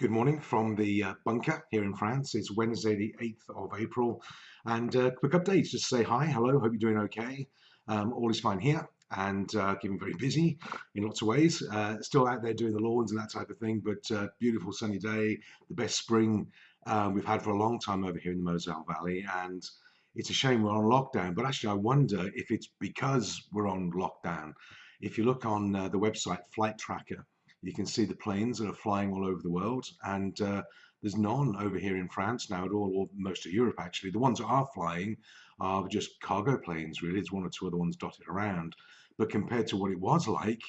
Good morning from the bunker here in France. It's Wednesday, the 8th of April. And quick update, just say hi, hello, hope you're doing okay. All is fine here and keeping very busy in lots of ways. Still out there doing the lawns and that type of thing, but beautiful sunny day, the best spring we've had for a long time over here in the Moselle Valley. And it's a shame we're on lockdown, but actually I wonder if it's because we're on lockdown. If you look on the website Flight Tracker, you can see the planes that are flying all over the world, and there's none over here in France now at all, or most of Europe actually. The ones that are flying are just cargo planes, really. There's one or two other ones dotted around. But compared to what it was like,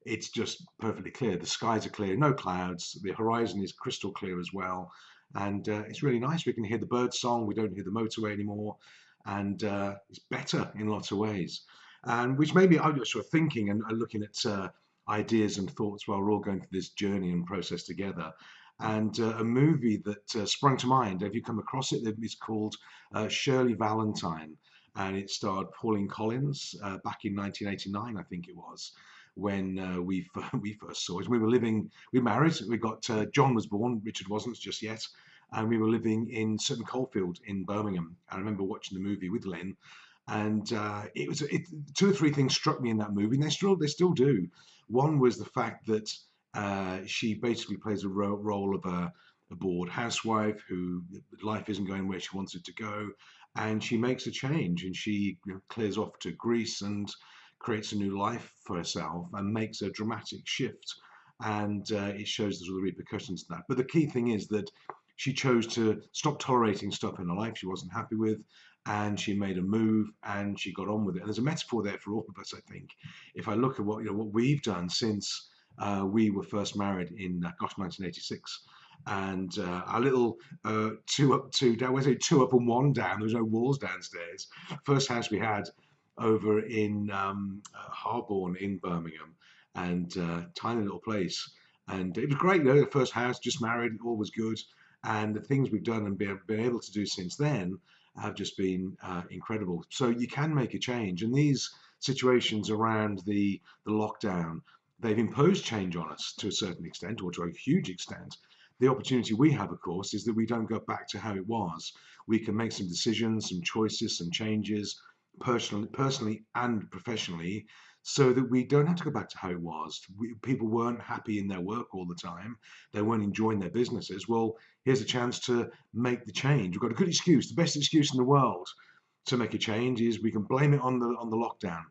it's just perfectly clear. The skies are clear, no clouds. The horizon is crystal clear as well. And it's really nice. We can hear the bird song. We don't hear the motorway anymore. And it's better in lots of ways. And which maybe I was sort of thinking and looking at ideas and thoughts while we're all going through this journey and process together. And a movie that sprung to mind, have you come across it? It's called Shirley Valentine, and it starred Pauline Collins back in 1989, I think it was, when we first saw it. We married, we got, John was born, Richard wasn't just yet, and we were living in Sutton Coldfield in Birmingham. I remember watching the movie with Len, and two or three things struck me in that movie, and they still do. One was the fact that she basically plays a role of a bored housewife who life isn't going where she wants it to go, and she makes a change, and she clears off to Greece and creates a new life for herself and makes a dramatic shift, and it shows the sort of repercussions of that. But the key thing is that she chose to stop tolerating stuff in her life she wasn't happy with, and she made a move and she got on with it. And there's a metaphor there for all of us, I think. If I look at what we've done since we were first married in 1986, and our little two up, two down. I say two up and one down. There was no walls downstairs. First house we had over in Harborne in Birmingham, and tiny little place. And it was great. The first house, just married, all was good. And the things we've done and been able to do since then have just been incredible. So you can make a change. And these situations around the lockdown, they've imposed change on us to a certain extent, or to a huge extent. The opportunity we have, of course, is that we don't go back to how it was. We can make some decisions, some choices, some changes, personally and professionally, so that we don't have to go back to how it was. People weren't happy in their work all the time. They weren't enjoying their businesses. Well, here's a chance to make the change. We've got a good excuse. The best excuse in the world to make a change is we can blame it on the lockdown.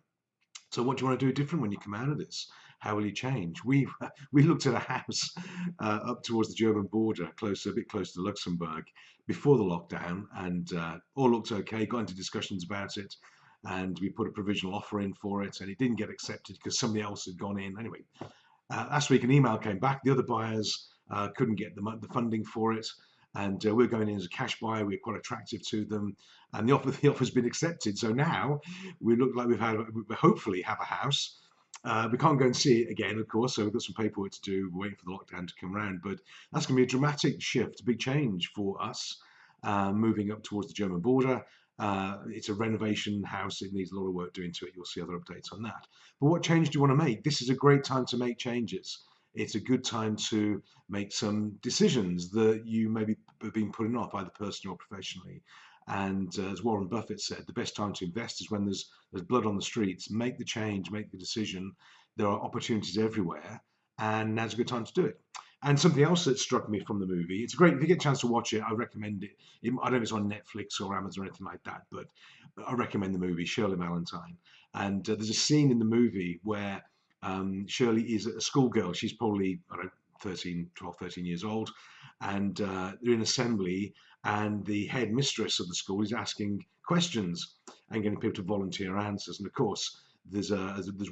So what do you want to do different when you come out of this? How will you change? We looked at a house up towards the German border, a bit close to Luxembourg, before the lockdown, and all looked okay. Got into discussions about it, and we put a provisional offer in for it, and it didn't get accepted because somebody else had gone in. Anyway, last week an email came back. The other buyers couldn't get the funding for it, and we're going in as a cash buyer. We're quite attractive to them, and the offer's been accepted. So now we look like we hopefully have a house. We can't go and see it again, of course, so we've got some paperwork to do. We're waiting for the lockdown to come around, but that's going to be a dramatic shift, a big change for us, moving up towards the German border. It's a renovation house. It needs a lot of work doing to it. You'll see other updates on that. But what change do you want to make? This is a great time to make changes. It's a good time to make some decisions that you maybe have been putting off, either personally or professionally. And as Warren Buffett said, the best time to invest is when there's blood on the streets. Make the change, make the decision. There are opportunities everywhere, and now's a good time to do it. And something else that struck me from the movie, it's great, if you get a chance to watch it, I recommend it. I don't know if it's on Netflix or Amazon or anything like that, but I recommend the movie, Shirley Valentine. And there's a scene in the movie where Shirley is a schoolgirl. She's probably, I don't know, 12, 13 years old. And they're in assembly, and the head mistress of the school is asking questions and getting people to volunteer answers. And of course, there's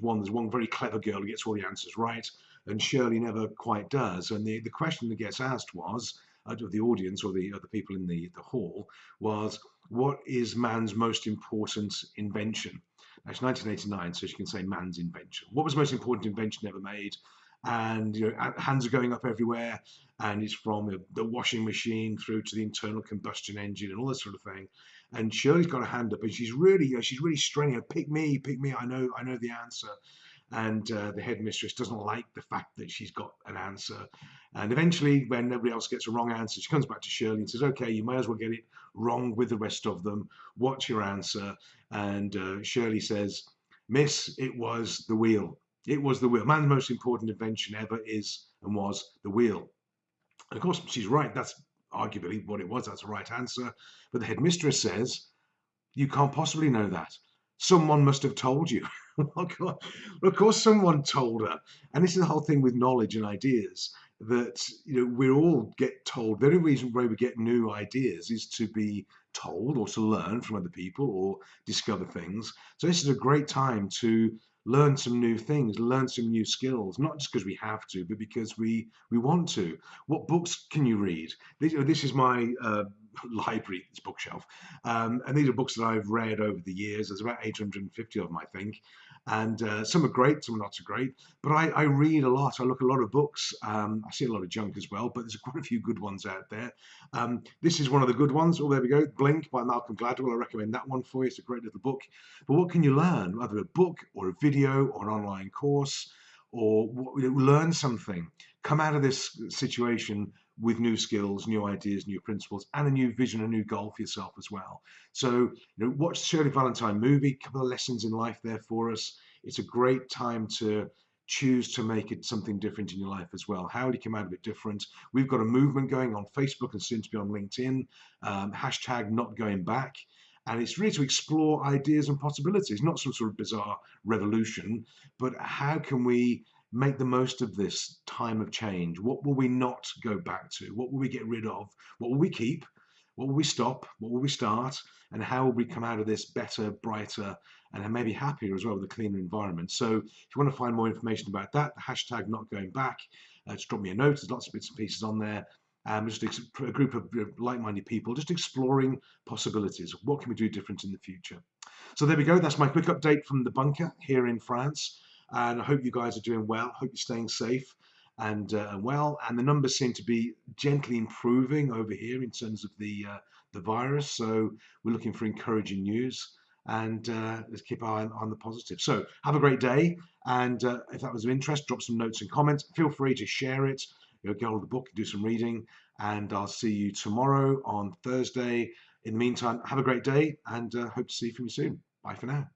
one very clever girl who gets all the answers right, and Shirley never quite does. And the question that gets asked was, of the audience or the other people in the hall, was, what is man's most important invention? That's 1989, so you can say man's invention. What was the most important invention ever made? And hands are going up everywhere, and it's from the washing machine through to the internal combustion engine and all this sort of thing. And Shirley's got a hand up, and she's really straining her, pick me, I know the answer. and the headmistress doesn't like the fact that she's got an answer. And eventually, when nobody else gets a wrong answer, she comes back to Shirley and says, okay, you might as well get it wrong with the rest of them. What's your answer? And Shirley says, Miss, it was the wheel. It was the wheel. Man's most important invention ever is and was the wheel. And of course, she's right. That's arguably what it was. That's the right answer. But the headmistress says, you can't possibly know that. Someone must have told you. Oh, God. Well, of course, someone told her. And this is the whole thing with knowledge and ideas, that we all get told. The only reason why we get new ideas is to be told or to learn from other people or discover things. So this is a great time to learn some new things, learn some new skills, not just because we have to, but because we want to. What books can you read? This is my library, this bookshelf. And these are books that I've read over the years. There's about 850 of them, I think. And some are great, some are not so great. But I read a lot. I look at a lot of books. I see a lot of junk as well, but there's quite a few good ones out there. This is one of the good ones. Oh, there we go. Blink by Malcolm Gladwell. I recommend that one for you. It's a great little book. But what can you learn? Either a book or a video or an online course, or learn something. Come out of this situation with new skills, new ideas, new principles, and a new vision, a new goal for yourself as well. So, watch the Shirley Valentine movie, a couple of lessons in life there for us. It's a great time to choose to make it something different in your life as well. How do you come out of it different? We've got a movement going on Facebook and soon to be on LinkedIn, hashtag not going back. And it's really to explore ideas and possibilities, not some sort of bizarre revolution, but how can we make the most of this time of change? What will we not go back to? What will we get rid of? What will we keep? What will we stop? What will we start? And how will we come out of this better, brighter, and maybe happier as well with a cleaner environment? So if you want to find more information about that, the hashtag not going back, just drop me a note. There's lots of bits and pieces on there. Just a group of like-minded people just exploring possibilities. What can we do different in the future? So there we go. That's my quick update from the bunker here in France. And I hope you guys are doing well. Hope you're staying safe and well. And the numbers seem to be gently improving over here in terms of the virus. So we're looking for encouraging news. And let's keep our eye on the positive. So have a great day. And if that was of interest, drop some notes and comments. Feel free to share it. Get hold of the book, do some reading. And I'll see you tomorrow on Thursday. In the meantime, have a great day and hope to see you from you soon. Bye for now.